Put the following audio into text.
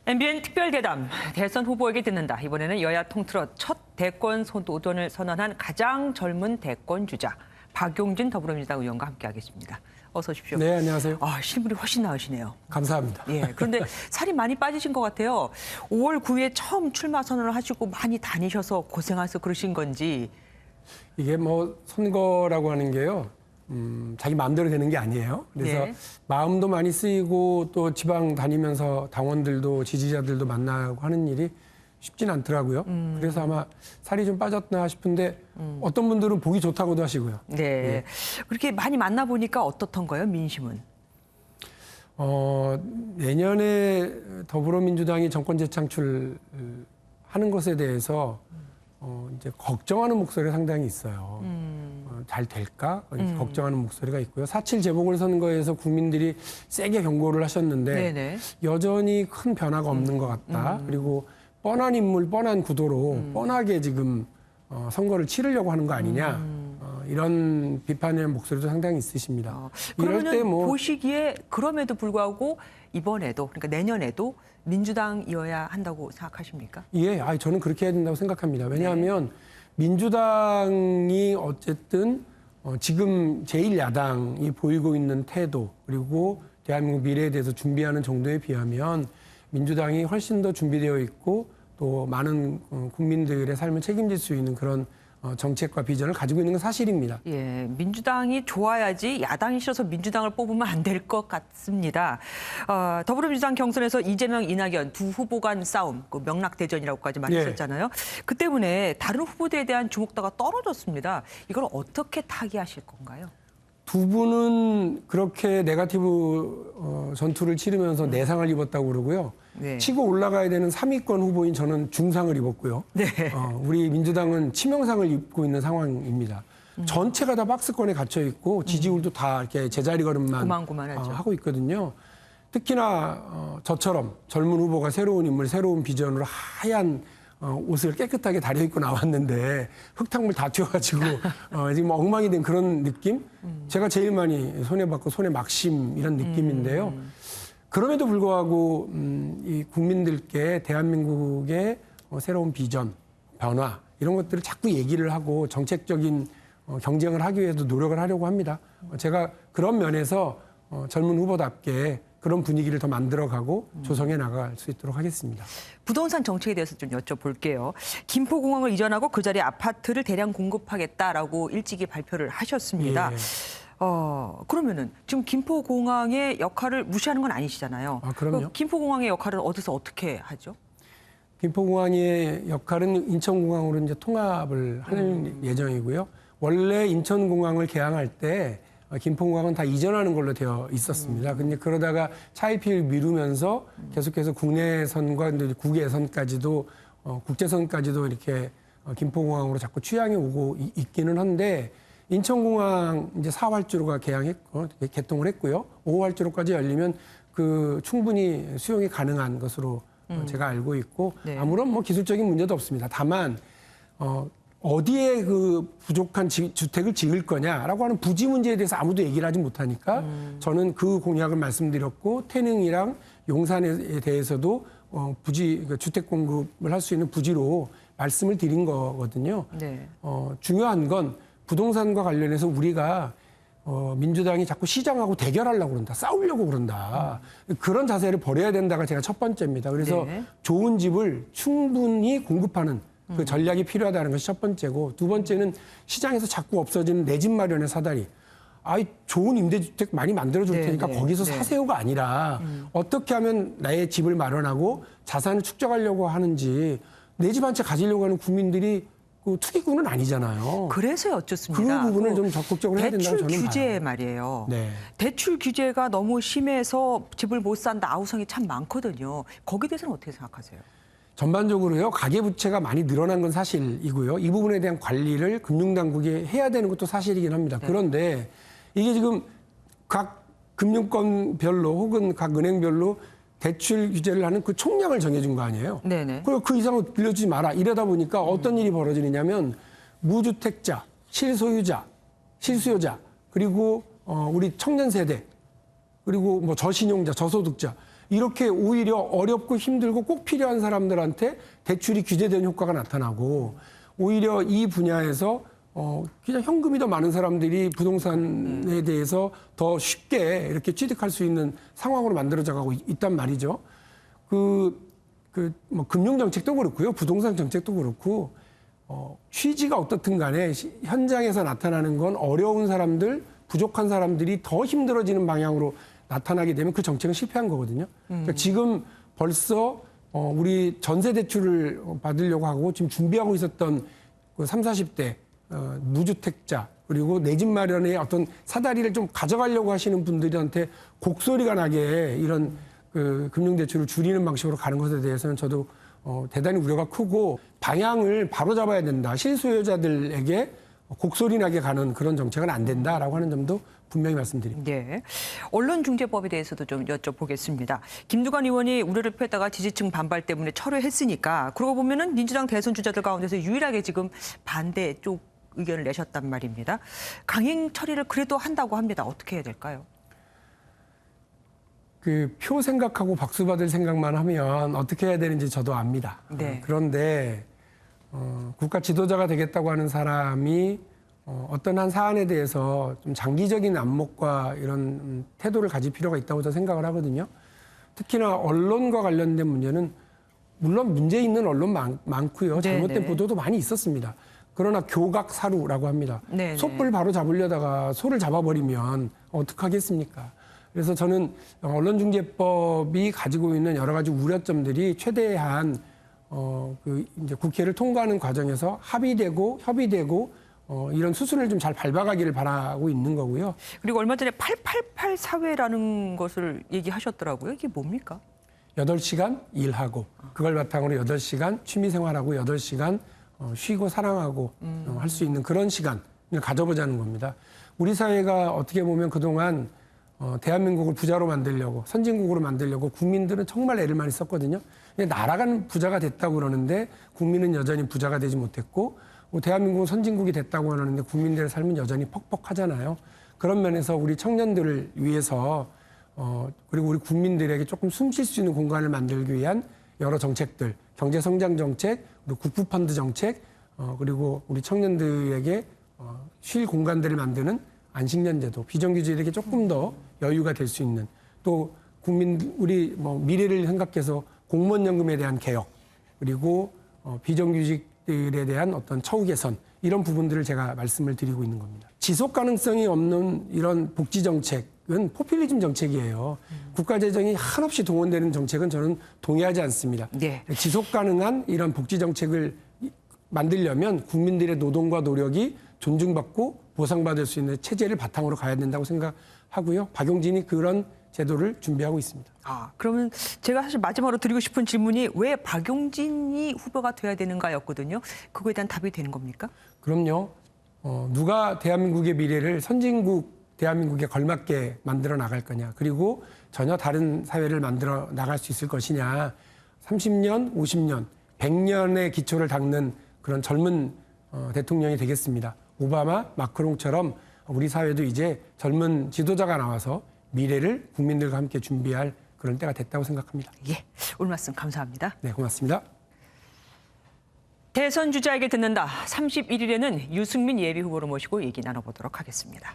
MBN 특별대담 대선 후보에게 듣는다. 이번에는 여야 통틀어 첫 대권 도전을 선언한 가장 젊은 대권 주자 박용진 더불어민주당 의원과 함께하겠습니다. 어서 오십시오. 네, 안녕하세요. 실물이 훨씬 나으시네요. 감사합니다. 예, 그런데 살이 많이 빠지신 것 같아요. 5월 9일에 처음 출마 선언을 하시고 많이 다니셔서 고생해서 그러신 건지. 이게 뭐 선거라고 하는 게요. 자기 마음대로 되는 게 아니에요. 그래서 네. 마음도 많이 쓰이고 또 지방 다니면서 당원들도 지지자들도 만나고 하는 일이 쉽진 않더라고요. 그래서 아마 살이 좀 빠졌나 싶은데 어떤 분들은 보기 좋다고도 하시고요. 네. 예. 그렇게 많이 만나보니까 어떻던가요, 민심은? 내년에 더불어민주당이 정권 재창출하는 것에 대해서 이제 걱정하는 목소리가 상당히 있어요. 잘 될까? 걱정하는 목소리가 있고요. 4.7 재보궐선거에서 국민들이 세게 경고를 하셨는데 네네. 여전히 큰 변화가 없는 것 같다. 그리고 뻔한 인물, 뻔한 구도로 뻔하게 지금 선거를 치르려고 하는 거 아니냐. 이런 비판의 목소리도 상당히 있으십니다. 이럴 그러면 때 뭐 보시기에 그럼에도 불구하고 이번에도 그러니까 내년에도 민주당이어야 한다고 생각하십니까? 예, 저는 그렇게 해야 된다고 생각합니다. 왜냐하면 민주당이 어쨌든 지금 제1야당이 보이고 있는 태도 그리고 대한민국 미래에 대해서 준비하는 정도에 비하면 민주당이 훨씬 더 준비되어 있고 또 많은 국민들의 삶을 책임질 수 있는 그런 정책과 비전을 가지고 있는 건 사실입니다. 예, 민주당이 좋아야지 야당이 싫어서 민주당을 뽑으면 안 될 것 같습니다. 더불어민주당 경선에서 이재명, 이낙연 두 후보 간 싸움, 그 명락대전이라고까지 말했었잖아요. 그 때문에 다른 후보들에 대한 주목도가 떨어졌습니다. 이걸 어떻게 타개하실 건가요? 두 분은 그렇게 네거티브 전투를 치르면서 내상을 입었다고 그러고요. 네. 치고 올라가야 되는 3위권 후보인 저는 중상을 입었고요. 네. 우리 민주당은 치명상을 입고 있는 상황입니다. 전체가 다 박스권에 갇혀 있고 지지율도 다 이렇게 제자리 걸음만 고만고만하죠. 하고 있거든요. 특히나 저처럼 젊은 후보가 새로운 인물, 새로운 비전으로 하얀 옷을 깨끗하게 다려입고 나왔는데 흙탕물 다 튀어가지고 지금 엉망이 된 그런 느낌? 제가 제일 많이 손해받고 손해 막심 이런 느낌인데요. 그럼에도 불구하고 이 국민들께 대한민국의 새로운 비전, 변화 이런 것들을 자꾸 얘기를 하고 정책적인 경쟁을 하기 위해서 노력을 하려고 합니다. 제가 그런 면에서 젊은 후보답게 그런 분위기를 더 만들어가고 조성해 나갈 수 있도록 하겠습니다. 부동산 정책에 대해서 좀 여쭤볼게요. 김포공항을 이전하고 그 자리에 아파트를 대량 공급하겠다라고 일찍이 발표를 하셨습니다. 예. 그러면은 지금 김포공항의 역할을 무시하는 건 아니시잖아요. 그럼요. 김포공항의 역할은 어디서 어떻게 하죠? 김포공항의 역할은 인천공항으로 이제 통합을 하는 예정이고요. 원래 인천공항을 개항할 때 김포공항은 다 이전하는 걸로 되어 있었습니다. 근데 그러다가 차일피일 미루면서 계속해서 국내선과 국외선까지도 국제선까지도 이렇게 김포공항으로 자꾸 취향이 오고 있기는 한데 인천공항 이제 4활주로가 개통을 했고요. 5활주로까지 열리면 그 충분히 수용이 가능한 것으로 제가 알고 있고 네. 아무런 뭐 기술적인 문제도 없습니다. 다만 어디에 그 부족한 주택을 지을 거냐라고 하는 부지 문제에 대해서 아무도 얘기를 하지 못하니까 저는 그 공약을 말씀드렸고 태릉이랑 용산에 대해서도 주택 공급을 할 수 있는 부지로 말씀을 드린 거거든요. 네. 중요한 건 부동산과 관련해서 우리가 민주당이 자꾸 시장하고 대결하려고 그런다. 싸우려고 그런다. 그런 자세를 버려야 된다가 제가 첫 번째입니다. 그래서 네. 좋은 집을 충분히 공급하는 그 전략이 필요하다는 것이 첫 번째고 두 번째는 시장에서 자꾸 없어지는 내 집 마련의 사다리. 좋은 임대주택 많이 만들어줄 네, 테니까 네, 거기서 네. 사세요가 아니라 어떻게 하면 나의 집을 마련하고 자산을 축적하려고 하는지 내 집 한 채 가지려고 하는 국민들이 그 투기꾼은 아니잖아요. 그래서 여쭙습니다. 그 부분을 좀 적극적으로 해야 된다고 대출 저는 규제 봐요. 말이에요. 네. 대출 규제가 너무 심해서 집을 못 산다 아우성이 참 많거든요. 거기에 대해서는 어떻게 생각하세요? 전반적으로요, 가계부채가 많이 늘어난 건 사실이고요. 이 부분에 대한 관리를 금융당국이 해야 되는 것도 사실이긴 합니다. 네. 그런데 이게 지금 각 금융권별로 혹은 각 은행별로 대출 규제를 하는 그 총량을 정해준 거 아니에요? 네네. 그리고 그 이상은 빌려주지 마라. 이러다 보니까 어떤 일이 벌어지느냐면 무주택자, 실소유자, 실수요자, 그리고 우리 청년 세대, 그리고 뭐 저신용자, 저소득자 이렇게 오히려 어렵고 힘들고 꼭 필요한 사람들한테 대출이 규제된 효과가 나타나고 오히려 이 분야에서 그냥 현금이 더 많은 사람들이 부동산에 대해서 더 쉽게 이렇게 취득할 수 있는 상황으로 만들어져 가고 있단 말이죠. 뭐 금융 정책도 그렇고요, 부동산 정책도 그렇고 취지가 어떻든 간에 현장에서 나타나는 건 어려운 사람들, 부족한 사람들이 더 힘들어지는 방향으로 나타나게 되면 그 정책은 실패한 거거든요. 그러니까 지금 벌써 우리 전세 대출을 받으려고 하고 지금 준비하고 있었던 그 30, 40대 무주택자 그리고 내 집 마련의 어떤 사다리를 좀 가져가려고 하시는 분들한테 곡소리가 나게 이런 그 금융대출을 줄이는 방식으로 가는 것에 대해서는 저도 대단히 우려가 크고 방향을 바로잡아야 된다. 실수요자들에게 곡소리 나게 가는 그런 정책은 안 된다라고 하는 점도 분명히 말씀드립니다. 네. 언론중재법에 대해서도 좀 여쭤보겠습니다. 김두관 의원이 우려를 표했다가 지지층 반발 때문에 철회했으니까 그러고 보면은 민주당 대선 주자들 가운데서 유일하게 지금 반대 쪽 의견을 내셨단 말입니다. 강행 처리를 그래도 한다고 합니다. 어떻게 해야 될까요? 그 표 생각하고 박수 받을 생각만 하면 어떻게 해야 되는지 저도 압니다. 네. 그런데 국가 지도자가 되겠다고 하는 사람이 어떤 한 사안에 대해서 좀 장기적인 안목과 이런 태도를 가질 필요가 있다고 저는 생각을 하거든요. 특히나 언론과 관련된 문제는 물론 문제 있는 언론 많고요. 잘못된 보도도 많이 있었습니다. 그러나 교각사루라고 합니다. 네네. 솥불 바로 잡으려다가 소를 잡아버리면 어떡하겠습니까? 그래서 저는 언론중재법이 가지고 있는 여러 가지 우려점들이 최대한 이제 국회를 통과하는 과정에서 합의되고 협의되고 이런 수순을 좀 잘 밟아가기를 바라고 있는 거고요. 그리고 얼마 전에 888 사회라는 것을 얘기하셨더라고요. 이게 뭡니까? 8시간 일하고 그걸 바탕으로 8시간 취미생활하고 8시간 쉬고 사랑하고 할 수 있는 그런 시간을 가져보자는 겁니다. 우리 사회가 어떻게 보면 그동안 대한민국을 부자로 만들려고 선진국으로 만들려고 국민들은 정말 애를 많이 썼거든요. 나라가 부자가 됐다고 그러는데 국민은 여전히 부자가 되지 못했고 대한민국은 선진국이 됐다고 하는데 국민들의 삶은 여전히 퍽퍽하잖아요. 그런 면에서 우리 청년들을 위해서 그리고 우리 국민들에게 조금 숨 쉴 수 있는 공간을 만들기 위한 여러 정책들, 경제성장 정책, 그리고 국부펀드 정책, 그리고 우리 청년들에게 쉴 공간들을 만드는 안식년제도, 비정규직에게 조금 더 여유가 될 수 있는 또 우리 미래를 생각해서 공무원연금에 대한 개혁 그리고 비정규직들에 대한 어떤 처우 개선 이런 부분들을 제가 말씀을 드리고 있는 겁니다. 지속 가능성이 없는 이런 복지 정책은 포퓰리즘 정책이에요. 국가 재정이 한없이 동원되는 정책은 저는 동의하지 않습니다. 네. 지속 가능한 이런 복지 정책을 만들려면 국민들의 노동과 노력이 존중받고 보상받을 수 있는 체제를 바탕으로 가야 된다고 생각하고요. 박용진이 그런 제도를 준비하고 있습니다. 그러면 제가 사실 마지막으로 드리고 싶은 질문이 왜 박용진이 후보가 돼야 되는가였거든요. 그거에 대한 답이 되는 겁니까? 그럼요. 누가 대한민국의 미래를 선진국 대한민국에 걸맞게 만들어 나갈 거냐. 그리고 전혀 다른 사회를 만들어 나갈 수 있을 것이냐. 30년, 50년, 100년의 기초를 닦는 그런 젊은 대통령이 되겠습니다. 오바마, 마크롱처럼 우리 사회도 이제 젊은 지도자가 나와서 미래를 국민들과 함께 준비할 그런 때가 됐다고 생각합니다. 예, 오늘 말씀 감사합니다. 네, 고맙습니다. 대선 주자에게 듣는다. 31일에는 유승민 예비후보를 모시고 얘기 나눠보도록 하겠습니다.